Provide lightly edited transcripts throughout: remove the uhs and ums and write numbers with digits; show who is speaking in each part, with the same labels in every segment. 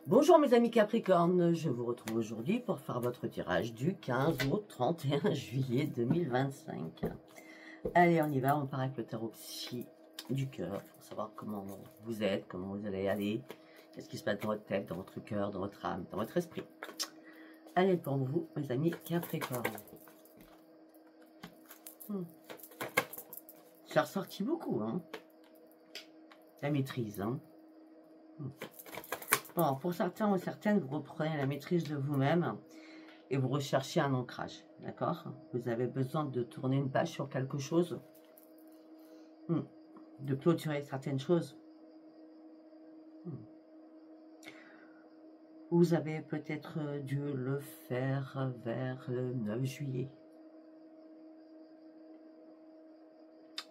Speaker 1: Bonjour mes amis Capricorne, je vous retrouve aujourd'hui pour faire votre tirage du 15 au 31 juillet 2025. Allez, on y va, on part avec le tarot psy du cœur pour savoir comment vous êtes, comment vous allez aller, qu'est-ce qui se passe dans votre tête, dans votre cœur, dans votre âme, dans votre esprit. Allez, pour vous, mes amis Capricorne. Ça ressorti beaucoup, hein. La maîtrise, hein. Bon, pour certains ou certaines, vous reprenez la maîtrise de vous-même et vous recherchez un ancrage, d'accord? Vous avez besoin de tourner une page sur quelque chose, de clôturer certaines choses. Vous avez peut-être dû le faire vers le 9 juillet.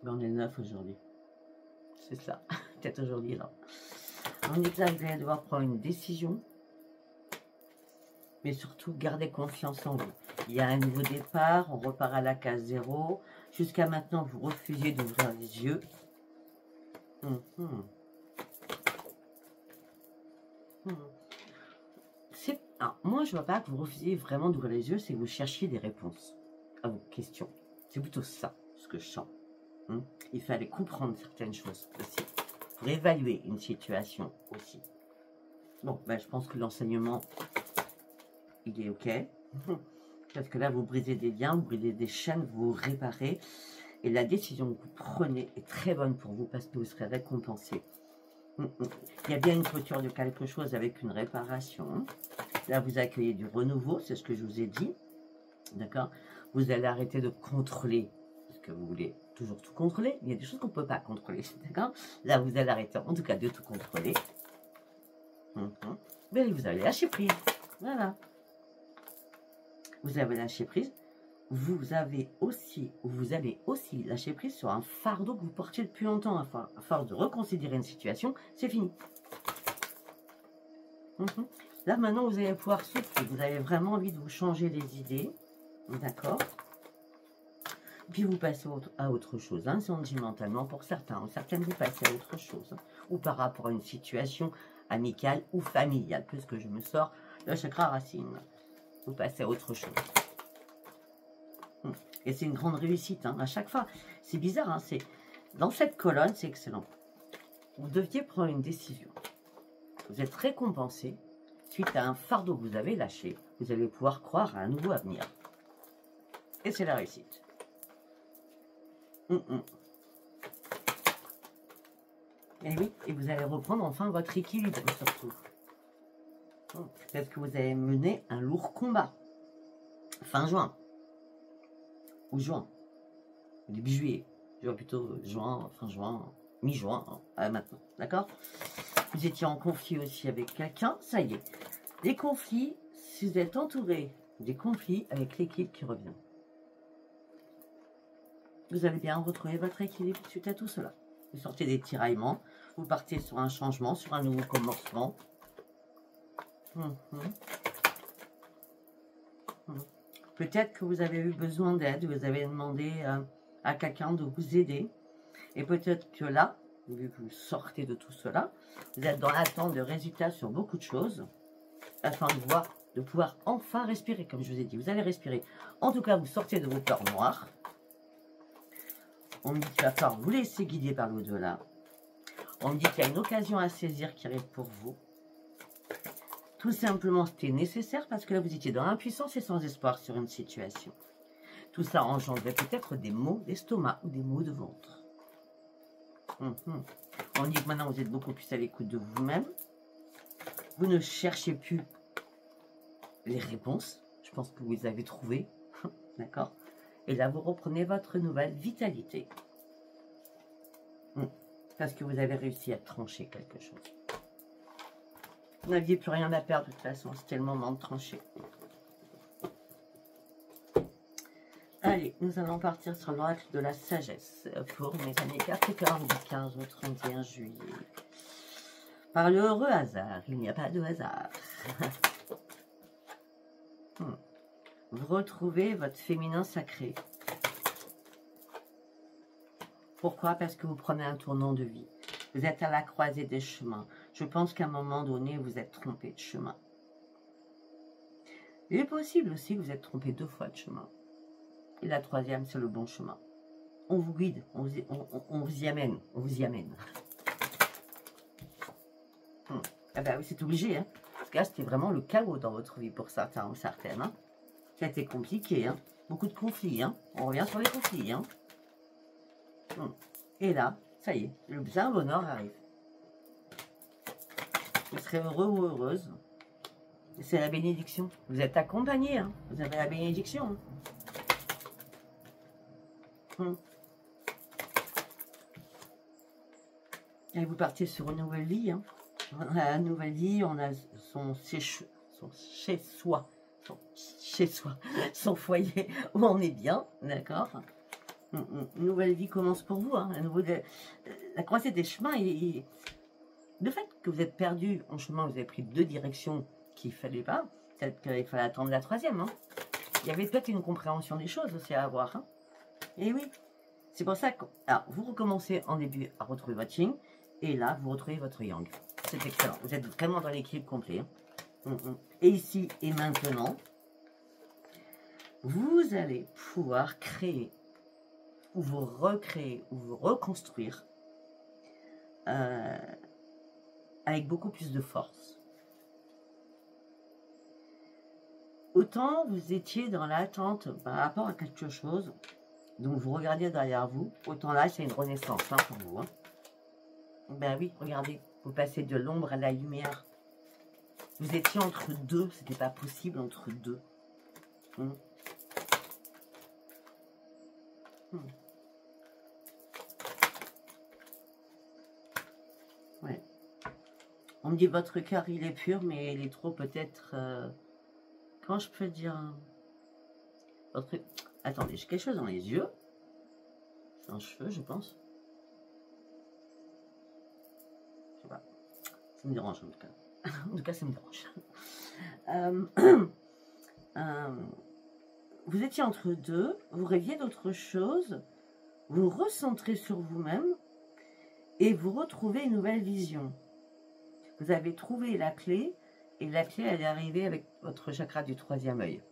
Speaker 1: Mais on est le 9 aujourd'hui. C'est ça, peut-être aujourd'hui, là. On dit que là, vous allez devoir prendre une décision, mais surtout, gardez confiance en vous. Il y a un nouveau départ, on repart à la case 0. Jusqu'à maintenant, vous refusiez d'ouvrir les yeux. Alors, moi, je ne vois pas que vous refusiez vraiment d'ouvrir les yeux, c'est que vous cherchiez des réponses à vos questions. C'est plutôt ça, ce que je sens. Il fallait comprendre certaines choses aussi, pour évaluer une situation aussi. Bon, ben, je pense que l'enseignement, il est OK. Parce que là, vous brisez des liens, vous brisez des chaînes, vous réparez. Et la décision que vous prenez est très bonne pour vous parce que vous serez récompensé. Il y a bien une clôture de quelque chose avec une réparation. Là, vous accueillez du renouveau, c'est ce que je vous ai dit. D'accord? Vous allez arrêter de contrôler ce que vous voulez. Toujours tout contrôler. Il y a des choses qu'on ne peut pas contrôler. D'accord? Là, vous allez arrêter, en tout cas, de tout contrôler. Mais vous allez lâcher prise. Voilà. Vous avez lâché prise. Vous allez aussi lâcher prise sur un fardeau que vous portiez depuis longtemps. À force de reconsidérer une situation, c'est fini. Là, maintenant, vous allez pouvoir souffler. Vous avez vraiment envie de vous changer les idées. D'accord? Puis vous passez à autre chose, hein, sentimentalement pour certains. Ou certaines, vous passez à autre chose. Ou par rapport à une situation amicale ou familiale, puisque je me sors le chakra racine. Vous passez à autre chose. Et c'est une grande réussite, hein, à chaque fois. C'est bizarre, hein, dans cette colonne, c'est excellent. Vous deviez prendre une décision. Vous êtes récompensé suite à un fardeau que vous avez lâché. Vous allez pouvoir croire à un nouveau avenir. Et c'est la réussite. Et oui, et vous allez reprendre enfin votre équilibre, surtout. Parce que vous avez mené un lourd combat. Fin juin. Ou juin. Début juillet. Je vois plutôt juin, fin juin, mi-juin, maintenant. D'accord? Vous étiez en conflit aussi avec quelqu'un. Ça y est. Les conflits, si vous êtes entouré des conflits avec l'équipe qui revient. Vous allez bien retrouver votre équilibre suite à tout cela. Vous sortez des tiraillements. Vous partez sur un changement, sur un nouveau commencement. Peut-être que vous avez eu besoin d'aide, vous avez demandé à quelqu'un de vous aider. Et peut-être que là, vu que vous sortez de tout cela, vous êtes dans l'attente de résultats sur beaucoup de choses, afin de pouvoir enfin respirer, comme je vous ai dit. Vous allez respirer. En tout cas, vous sortez de vos peurs noires. On me dit qu'il va falloir vous laisser guider par l'au-delà. On me dit qu'il y a une occasion à saisir qui arrive pour vous. Tout simplement, c'était nécessaire parce que là, vous étiez dans l'impuissance et sans espoir sur une situation. Tout ça engendrait peut-être des maux d'estomac ou des maux de ventre. On dit que maintenant, vous êtes beaucoup plus à l'écoute de vous-même. Vous ne cherchez plus les réponses. Je pense que vous les avez trouvées. D'accord? Et là, vous reprenez votre nouvelle vitalité. Parce que vous avez réussi à trancher quelque chose. Vous n'aviez plus rien à perdre de toute façon, c'était le moment de trancher. Allez, nous allons partir sur l'oracle de la sagesse pour mes amis Capricorne du 15 au 31 juillet. Par le heureux hasard, il n'y a pas de hasard. Vous retrouvez votre féminin sacré. Pourquoi? Parce que vous prenez un tournant de vie. Vous êtes à la croisée des chemins. Je pense qu'à un moment donné, vous êtes trompé de chemin. Il est possible aussi que vous êtes trompé 2 fois de chemin. Et la 3e, c'est le bon chemin. On vous guide, on vous y amène, on vous y amène. Ah ben oui, c'est obligé, hein. Parce que là, c'était vraiment le chaos dans votre vie pour certains ou certaines. Hein. Ça a été compliqué, hein. Beaucoup de conflits, hein. On revient sur les conflits, hein. Et là, ça y est, le bien bonheur arrive. Vous serez heureux ou heureuse. C'est la bénédiction. Vous êtes accompagné, hein. Vous avez la bénédiction. Hein. Et vous partez sur une nouvelle vie, hein. La nouvelle vie, on a son chez-soi, son foyer où on est bien, d'accord. Une nouvelle vie commence pour vous, hein. La croisée des chemins, le fait que vous êtes perdu en chemin, vous avez pris 2 directions qu'il ne fallait pas, peut-être qu'il fallait attendre la 3e, hein. Il y avait peut-être une compréhension des choses aussi à avoir, hein. Et oui, c'est pour ça que vous recommencez en début à retrouver votre yin, et là, vous retrouvez votre yang. C'est excellent. Vous êtes vraiment dans l'équilibre complet. Hein. Et ici et maintenant, vous allez pouvoir créer, ou vous recréer, ou vous reconstruire avec beaucoup plus de force. Autant vous étiez dans l'attente par rapport à quelque chose, donc vous regardez derrière vous, autant là, c'est une renaissance, hein, pour vous. Hein. Ben oui, regardez. Vous passez de l'ombre à la lumière. Vous étiez entre 2. C'était pas possible entre 2. Ouais. On me dit votre cœur il est pur, mais il est trop peut-être... Comment je peux dire votre... Attendez, j'ai quelque chose dans les yeux. C'est un cheveu, je pense. Ça me dérange en tout cas. En tout cas, ça me dérange. Vous étiez entre 2, vous rêviez d'autre chose, vous recentrez sur vous-même et vous retrouvez une nouvelle vision. Vous avez trouvé la clé et la clé, elle est arrivée avec votre chakra du 3e œil.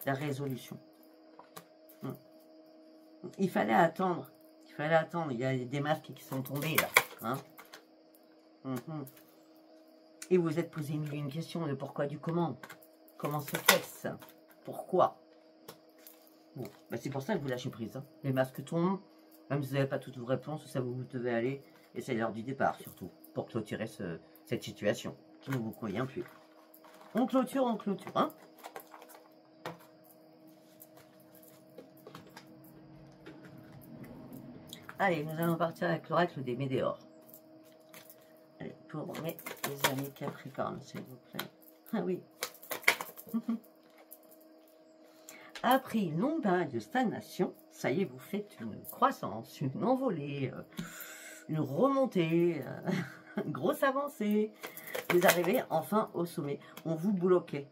Speaker 1: La résolution. Il fallait attendre. Il y a des masques qui sont tombés là. Hein. Et vous vous êtes posé une question, le pourquoi du comment. Comment se fait-ce? Pourquoi? Bon, bah c'est pour ça que vous lâchez prise. Hein. Les masques tombent, même si vous n'avez pas toutes vos réponses, ça vous devez aller. Et c'est l'heure du départ surtout, pour clôturer cette situation qui ne vous convient plus. On clôture, hein. Allez, nous allons partir avec l'oracle des météores. Allez, pour mes amis Capricorne, s'il vous plaît. Ah oui. Après une longue période de stagnation, ça y est, vous faites une croissance, une envolée, une remontée, une grosse avancée. Vous arrivez enfin au sommet. On vous bloquait.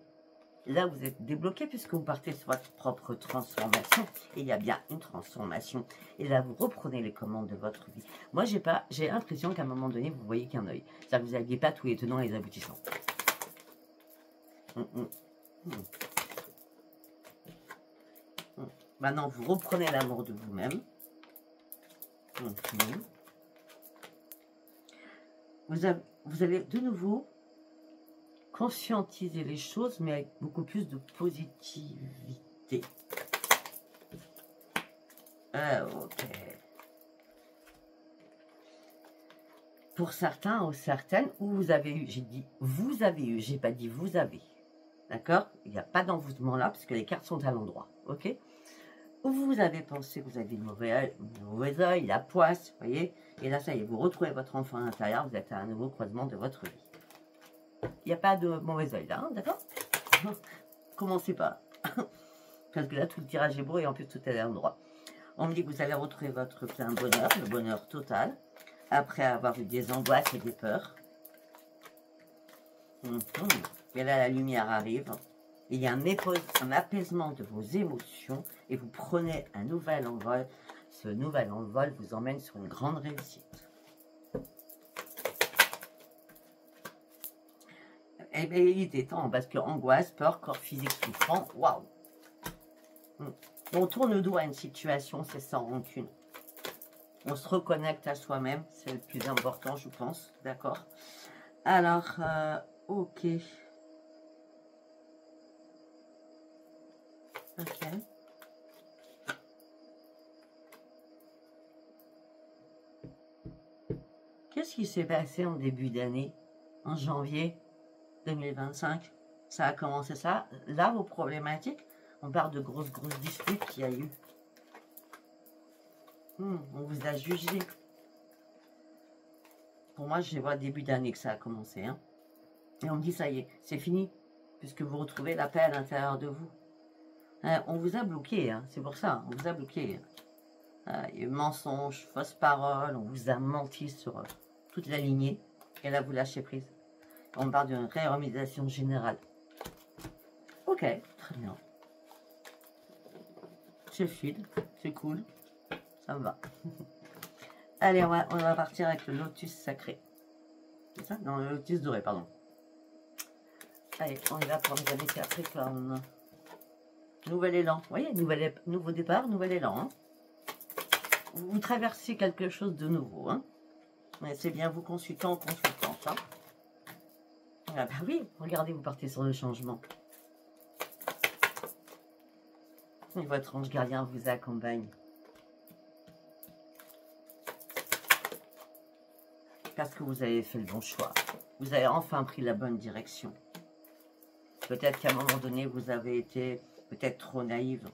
Speaker 1: Là, vous êtes débloqué puisque vous partez sur votre propre transformation. Et il y a bien une transformation. Et là, vous reprenez les commandes de votre vie. Moi, j'ai l'impression qu'à un moment donné, vous voyez qu'un œil. C'est-à-dire que vous n'aviez pas tous les tenants et les aboutissants. Maintenant, vous reprenez l'amour de vous-même. Vous allez de nouveau conscientiser les choses, mais avec beaucoup plus de positivité. Ok. Pour certains ou certaines, où vous avez eu, j'ai dit vous avez eu, j'ai pas dit vous avez. D'accord? Il n'y a pas d'envoûtement là, parce que les cartes sont à l'endroit. Ok? Où vous avez pensé que vous aviez le mauvais œil, la poisse, vous voyez? Et là, ça y est, vous retrouvez votre enfant intérieur, vous êtes à un nouveau croisement de votre vie. Il n'y a pas de mauvais œil là, hein, d'accord? Commencez pas. Parce que là, tout le tirage est beau et en plus, tout est à l'endroit. On me dit que vous allez retrouver votre plein bonheur, le bonheur total, après avoir eu des angoisses et des peurs. Et là, la lumière arrive. Il y a un apaisement de vos émotions et vous prenez un nouvel envol ce nouvel envol vous emmène sur une grande réussite. Et bien, il était temps, parce que angoisse, peur, corps physique souffrant, waouh. On tourne le dos à une situation, c'est sans rancune. On se reconnecte à soi-même, c'est le plus important, je pense, d'accord? Alors, ok. Ok. Qu'est-ce qui s'est passé en début d'année, en janvier 2025? Ça a commencé ça. Là, vos problématiques, on parle de grosses disputes qu'il y a eu. On vous a jugé. Pour moi, je vois début d'année que ça a commencé. Hein. Et on me dit, ça y est, c'est fini, puisque vous retrouvez la paix à l'intérieur de vous. On vous a bloqué, hein, c'est pour ça, on vous a bloqué. Il y a eu mensonges, fausses paroles, on vous a menti sur toute la lignée. Et là, vous lâchez prise. On parle d'une réorganisation générale. Ok, très bien. C'est fluide, c'est cool, ça me va. Allez, on va partir avec le lotus sacré. C'est ça? Non, le lotus doré, pardon. Allez, on y va pour les années Capricorne. Nouvel élan. Vous voyez, nouveau départ, nouvel élan. Hein. Vous traversez quelque chose de nouveau. Hein. Mais c'est bien vous consultant, consultante. Hein. Ah bah oui, regardez, vous partez sur le changement. Et votre ange gardien vous accompagne. Parce que vous avez fait le bon choix. Vous avez enfin pris la bonne direction. Peut-être qu'à un moment donné, vous avez été peut-être trop naïve.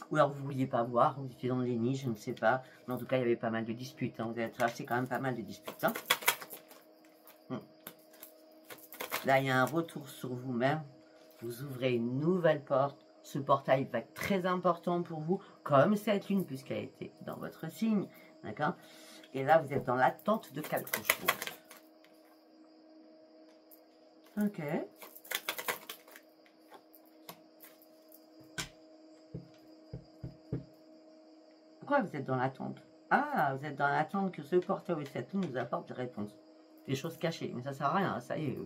Speaker 1: Ou alors vous ne vouliez pas voir, vous étiez dans le déni, je ne sais pas. Mais en tout cas, il y avait pas mal de disputes. Hein. Vous avez traversé quand même pas mal de disputes. Hein. Là, il y a un retour sur vous-même. Vous ouvrez une nouvelle porte. Ce portail va être très important pour vous, comme cette lune, puisqu'elle a été dans votre signe. D'accord? Et là, vous êtes dans l'attente de quelque chose. Ok. Pourquoi vous êtes dans l'attente? Ah, vous êtes dans l'attente que ce portail ou cette lune vous apporte des réponses. Des choses cachées. Mais ça sert à rien, ça y est.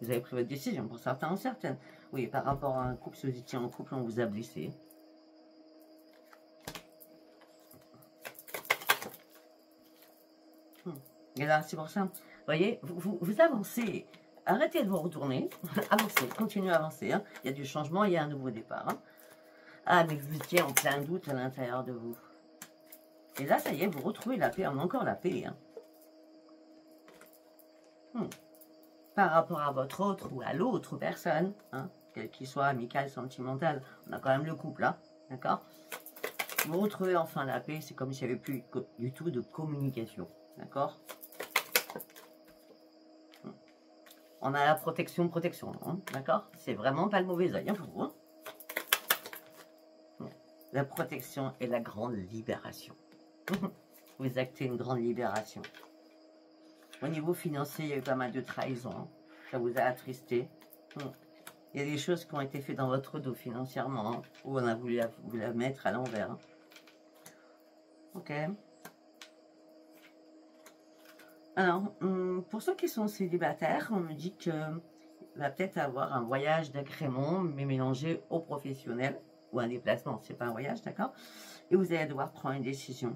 Speaker 1: Vous avez pris votre décision, pour certains ou certaines. Oui, par rapport à un couple, si vous étiez en couple, on vous a blessé. Et là, c'est pour ça. Vous voyez, vous avancez. Arrêtez de vous retourner. Avancez, continuez à avancer. Hein. Il y a du changement, il y a un nouveau départ. Hein. Ah, mais vous étiez en plein doute à l'intérieur de vous. Et là, ça y est, vous retrouvez la paix. On a encore la paix. Hein. Par rapport à votre autre ou à l'autre personne, hein, quel qu'il soit, amical, sentimental, on a quand même le couple, là, d'accord? Vous retrouvez enfin la paix, c'est comme s'il n'y avait plus du tout de communication, d'accord? On a la protection, hein, d'accord? C'est vraiment pas le mauvais oeil, hein, pour vous. Hein. La protection et la grande libération. Vous actez une grande libération. Au niveau financier, il y a eu pas mal de trahison. Hein. Ça vous a attristé. Il y a des choses qui ont été faites dans votre dos financièrement. Hein, où on a voulu vous la mettre à l'envers. Hein. Ok. Alors, pour ceux qui sont célibataires, on me dit que va peut-être avoir un voyage d'agrément, mais mélangé au professionnel. Ou un déplacement, c'est pas un voyage, d'accord? Et vous allez devoir prendre une décision.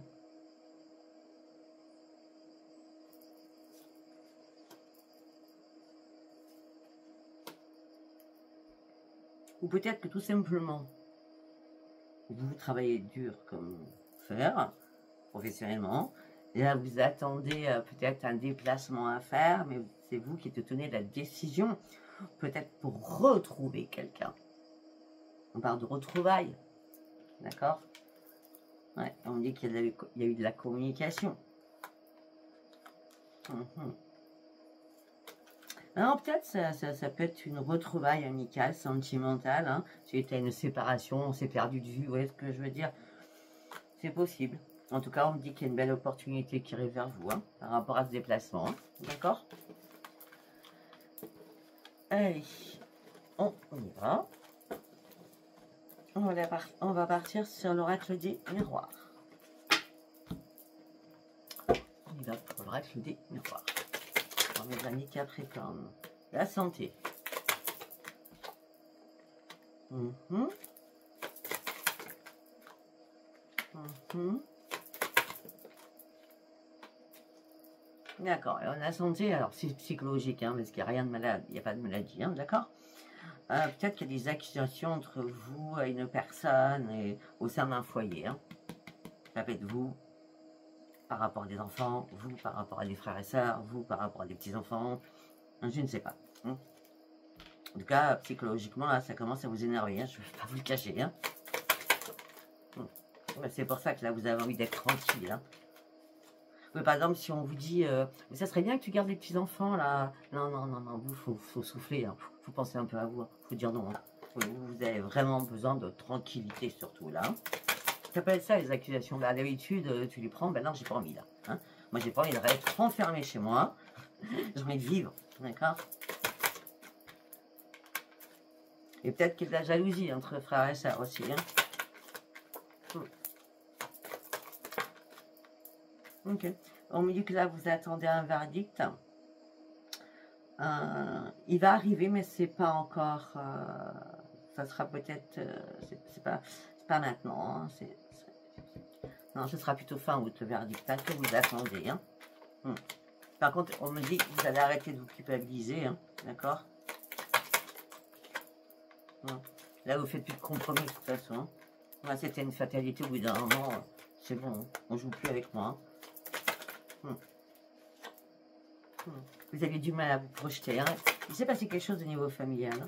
Speaker 1: Ou peut-être que tout simplement, vous travaillez dur comme faire, professionnellement. Et là, vous attendez peut-être un déplacement à faire, mais c'est vous qui tenez la décision, peut-être pour retrouver quelqu'un. On parle de retrouvailles, d'accord? Ouais, on dit qu'il y a eu de la communication. Alors peut-être ça peut être une retrouvaille amicale, sentimentale. Hein. Si tu as une séparation, on s'est perdu de vue, vous voyez ce que je veux dire? C'est possible. En tout cas, on me dit qu'il y a une belle opportunité qui arrive vers vous, hein, par rapport à ce déplacement. Hein. D'accord? Allez, on y va. On va partir sur l'oracle des miroirs. l'oracle des miroirs. Alors, mes amis Capricorne, la santé. D'accord, et la santé, alors c'est psychologique, hein, parce qu'il n'y a rien de malade, il n'y a pas de maladie, hein, d'accord. Peut-être qu'il y a des accusations entre vous et une personne et au sein d'un foyer. Hein. Ça peut être vous par rapport à des enfants, vous par rapport à des frères et sœurs, vous par rapport à des petits-enfants, je ne sais pas. Hein. En tout cas, psychologiquement, là, ça commence à vous énerver, hein, je ne vais pas vous le cacher. Hein. C'est pour ça que là, vous avez envie d'être tranquille. Hein. Oui, par exemple, si on vous dit, mais ça serait bien que tu gardes les petits-enfants, là. Non, non, non, non, vous, faut souffler. Hein. Faut penser un peu à vous. Hein. Faut dire non. Hein. Vous avez vraiment besoin de tranquillité, surtout, là. Ça peut être ça, les accusations. Bah, d'habitude, tu les prends. Ben non, j'ai pas envie, là. Hein. Moi, j'ai pas envie de rester enfermé chez moi. J'ai envie de vivre. D'accord? Et peut-être qu'il y a de la jalousie entre frères et sœurs aussi. Hein. Ok. On me dit que là, vous attendez un verdict. Il va arriver, mais c'est pas encore. Ça sera peut-être. C'est pas maintenant. Hein, non, ce sera plutôt fin août le verdict. Hein, que vous attendez. Hein. Par contre, on me dit que vous allez arrêter de vous culpabiliser. Hein, d'accord. Là, vous faites plus de compromis de toute façon. Hein. Moi, c'était une fatalité au bout d'un moment. C'est bon. Hein, on joue plus avec moi. Hein. Vous avez du mal à vous projeter. Hein. Il s'est passé quelque chose au niveau familial.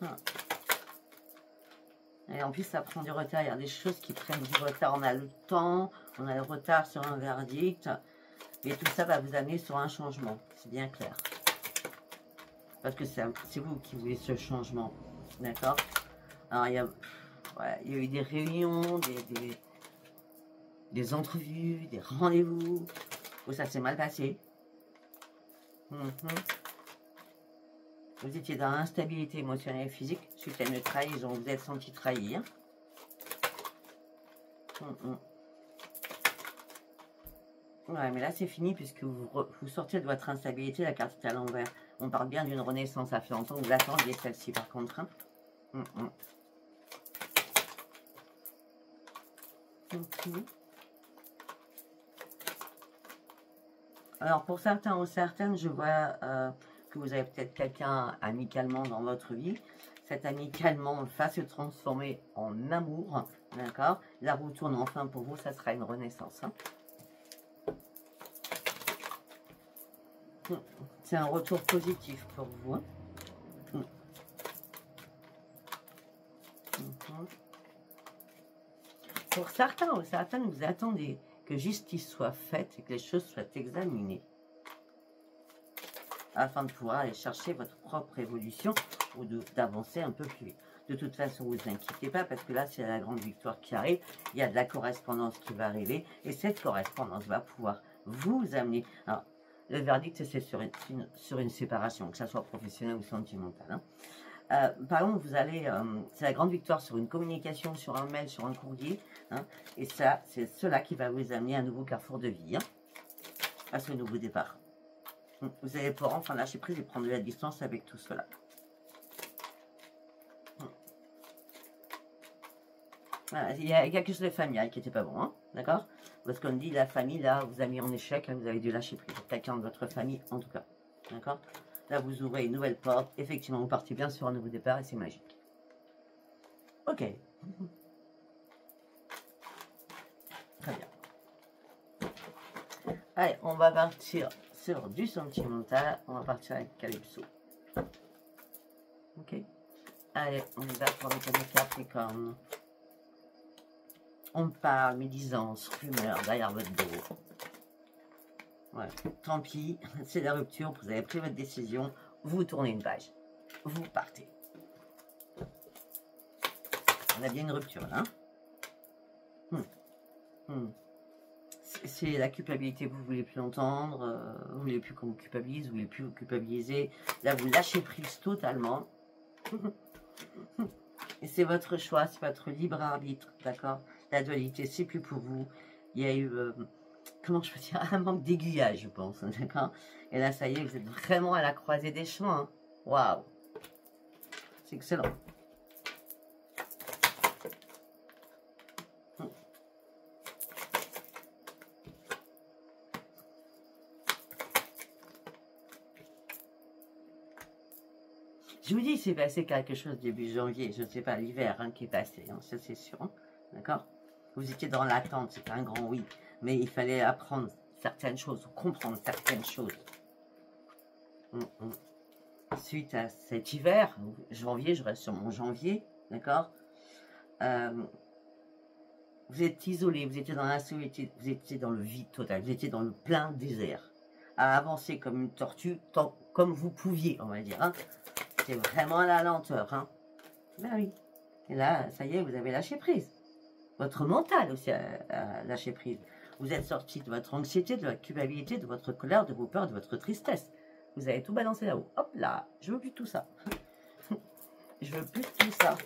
Speaker 1: Hein. Et en plus, ça prend du retard. Il y a des choses qui prennent du retard. On a le temps, on a le retard sur un verdict. Et tout ça va vous amener sur un changement. C'est bien clair. Parce que c'est vous qui voulez ce changement. D'accord. Alors, il y a eu des réunions, des entrevues, des rendez-vous. Où ça s'est mal passé. Vous étiez dans l'instabilité émotionnelle et physique suite à une trahison. Vous êtes senti trahir. Ouais, mais là c'est fini puisque vous sortez de votre instabilité. La carte est à l'envers. On parle bien d'une renaissance. Ça fait longtemps que vous attendiez celle-ci par contre. Hein. Alors, pour certains ou certaines, je vois que vous avez peut-être quelqu'un amicalement dans votre vie. Cet amicalement va se transformer en amour, d'accord? La roue tourne enfin pour vous, ça sera une renaissance. Hein. C'est un retour positif pour vous. Hein. Pour certains ou certaines, vous attendez que justice soit faite et que les choses soient examinées afin de pouvoir aller chercher votre propre évolution ou d'avancer un peu plus vite. De toute façon, vous inquiétez pas parce que là, c'est la grande victoire qui arrive. Il y a de la correspondance qui va arriver et cette correspondance va pouvoir vous amener. Alors, le verdict, c'est sur une séparation, que ça soit professionnelle ou sentimentale. Hein. Par exemple, vous allez, c'est la grande victoire sur une communication, sur un mail, sur un courrier. Hein, et ça, c'est cela qui va vous amener à un nouveau carrefour de vie, hein, à ce nouveau départ. Vous allez pouvoir enfin lâcher prise et prendre de la distance avec tout cela. Voilà, il y a quelque chose de familial qui n'était pas bon, hein, d'accord? Parce qu'on dit la famille, là, vous a mis en échec, là, vous avez dû lâcher prise. Quelqu'un de votre famille, en tout cas, d'accord? Là, vous ouvrez une nouvelle porte. Effectivement, vous partez bien sur un nouveau départ et c'est magique. Ok. Très bien. Allez, on va partir sur du sentimental. On va partir avec Calypso. Ok. Allez, on y va pour les Capricorne. On parle médisance, rumeur derrière votre dos. Ouais, tant pis, c'est la rupture, vous avez pris votre décision, vous tournez une page, vous partez. On a bien une rupture là. C'est la culpabilité, vous ne voulez plus l'entendre, vous ne voulez plus qu'on vous culpabilise, vous ne voulez plus vous culpabiliser. Là, vous lâchez prise totalement. Et c'est votre choix, c'est votre libre arbitre, d'accord? La dualité, c'est plus pour vous. Il y a eu comment je peux dire, un manque d'aiguillage, je pense, d'accord? Et là, ça y est, vous êtes vraiment à la croisée des chemins. Hein. Waouh! C'est excellent. Je vous dis, il s'est passé quelque chose début janvier, je ne sais pas, l'hiver hein, qui est passé, hein, ça c'est sûr, hein, d'accord? Vous étiez dans l'attente, c'est un grand oui, mais il fallait apprendre certaines choses, comprendre certaines choses. Suite à cet hiver, janvier, je reste sur mon janvier, d'accord? Vous êtes isolé, vous étiez dans la solitude, vous étiez dans le vide total, vous étiez dans le plein désert, à avancer comme une tortue, comme vous pouviez, on va dire, hein. C'est vraiment à la lenteur, hein. Ben oui. Et là, ça y est, vous avez lâché prise. Votre mental aussi a lâché prise. Vous êtes sorti de votre anxiété, de votre culpabilité, de votre colère, de vos peurs, de votre tristesse. Vous avez tout balancé là-haut. Hop là, je veux plus tout ça. Je veux plus tout ça.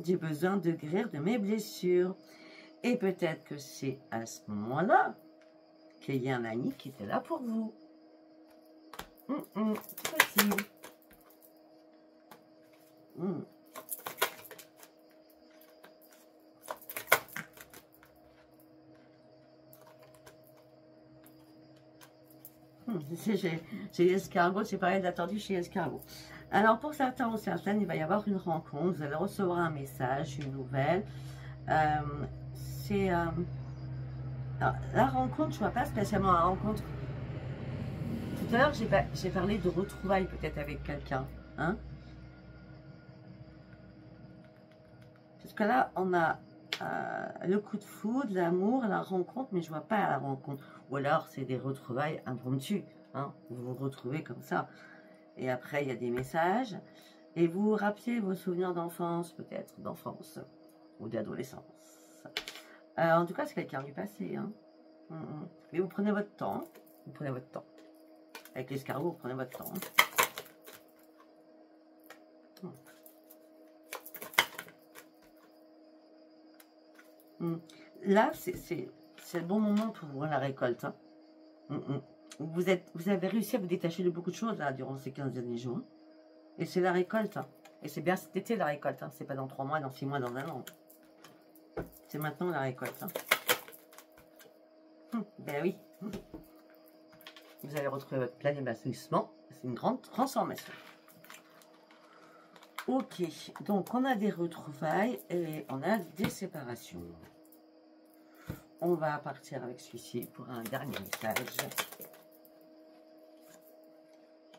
Speaker 1: J'ai besoin de guérir de mes blessures. Et peut-être que c'est à ce moment-là qu'il y a un ami qui était là pour vous. C'est possible. Chez l'escargot, c'est pareil d'attendu chez l'escargot. Alors pour certains ou certaines, il va y avoir une rencontre. Vous allez recevoir un message, une nouvelle. La rencontre, je ne vois pas spécialement la rencontre. Tout à l'heure, j'ai parlé de retrouvailles peut-être avec quelqu'un. Hein? Parce que là, on a le coup de foudre, l'amour, la rencontre, mais je ne vois pas la rencontre. Ou alors, c'est des retrouvailles impromptues. Hein? Vous vous retrouvez comme ça. Et après, il y a des messages. Et vous vous rappelez vos souvenirs d'enfance, peut-être, d'enfance ou d'adolescence. En tout cas, c'est quelqu'un du passé. Hein? Mais vous prenez votre temps. Vous prenez votre temps. Avec l'escargot, vous prenez votre temps. Là, c'est le bon moment pour voir la récolte. Hein. Vous avez réussi à vous détacher de beaucoup de choses là, durant ces 15 derniers jours. Hein. Et c'est la récolte. Hein. Et c'est bien cet été la récolte. Hein. C'est pas dans 3 mois, dans 6 mois, dans 1 an. C'est maintenant la récolte. Hein. Ben oui. Vous allez retrouver votre plein épanouissement. C'est une grande transformation. Ok, donc on a des retrouvailles et on a des séparations. On va partir avec celui-ci pour un dernier message.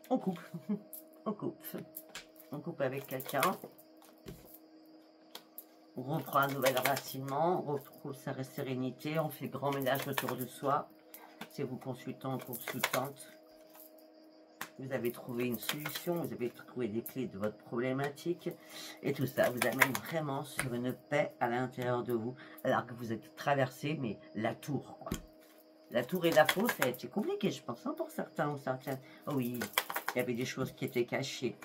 Speaker 1: On coupe. On coupe. On coupe avec quelqu'un. On reprend un nouvel enracinement. On retrouve sa sérénité. On fait grand ménage autour de soi. C'est vous consultant, consultante. Vous avez trouvé une solution, vous avez trouvé des clés de votre problématique. Et tout ça vous amène vraiment sur une paix à l'intérieur de vous. Alors que vous êtes traversé, mais la tour, quoi. La tour et la fosse, ça a été compliqué, je pense, hein, pour certains ou certaines. Oh oui, il y avait des choses qui étaient cachées.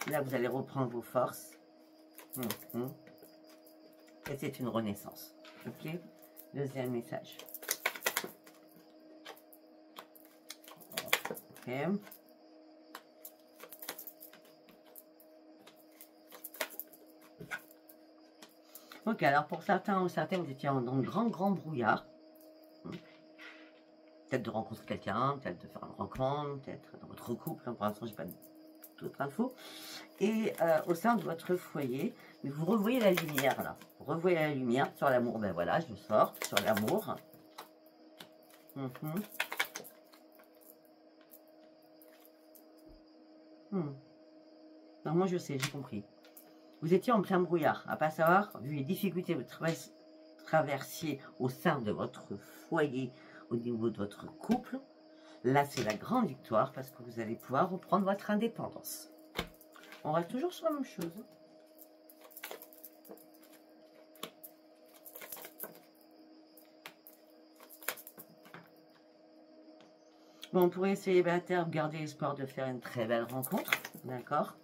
Speaker 1: Là, vous allez reprendre vos forces. Et c'est une renaissance. Ok? Deuxième message. Ok, alors pour certains ou certaines, vous étiez dans le grand brouillard. Peut-être de rencontrer quelqu'un, peut-être de faire une rencontre, peut-être dans votre couple. Pour l'instant, je n'ai pas d'autres infos. Et au sein de votre foyer, mais vous revoyez la lumière là. Vous revoyez la lumière sur l'amour. Ben voilà, je le sors sur l'amour. Non, moi je sais, j'ai compris. Vous étiez en plein brouillard, à pas savoir, vu les difficultés que vous traversiez au sein de votre foyer, au niveau de votre couple. Là, c'est la grande victoire parce que vous allez pouvoir reprendre votre indépendance. On reste toujours sur la même chose. Bon, pour les célibataires, gardez l'espoir de faire une très belle rencontre, d'accord?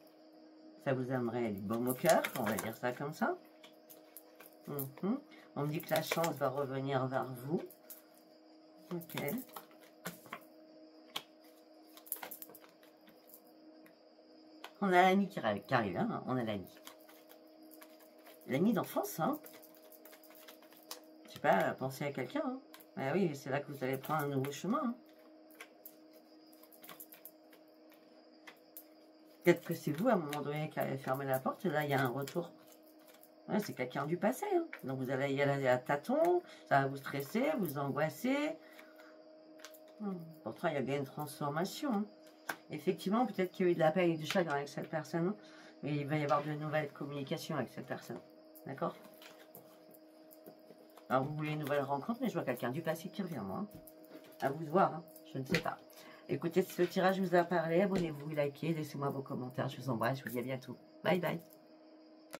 Speaker 1: Ça vous aimerait du baume au cœur, on va dire ça comme ça. On me dit que la chance va revenir vers vous. Ok. On a l'ami qui arrive, hein. On a l'ami. L'ami d'enfance, hein. Je sais pas, pensez à quelqu'un, hein. Ah oui, c'est là que vous allez prendre un nouveau chemin, hein. Peut-être que c'est vous, à un moment donné, qui avez fermé la porte, et là, il y a un retour. Ouais, c'est quelqu'un du passé, hein. Donc, vous allez y aller à tâtons, ça va vous stresser, vous angoisser. Pourtant, il y a bien une transformation, hein. Effectivement, peut-être qu'il y a eu de la peine et du chagrin avec cette personne, hein, mais il va y avoir de nouvelles communications avec cette personne. D'accord? Alors, vous voulez une nouvelle rencontre, mais je vois quelqu'un du passé qui revient, moi. Hein. À vous de voir, hein. Je ne sais pas. Écoutez, si ce tirage vous a parlé, abonnez-vous, likez, laissez-moi vos commentaires. Je vous embrasse, je vous dis à bientôt. Bye bye.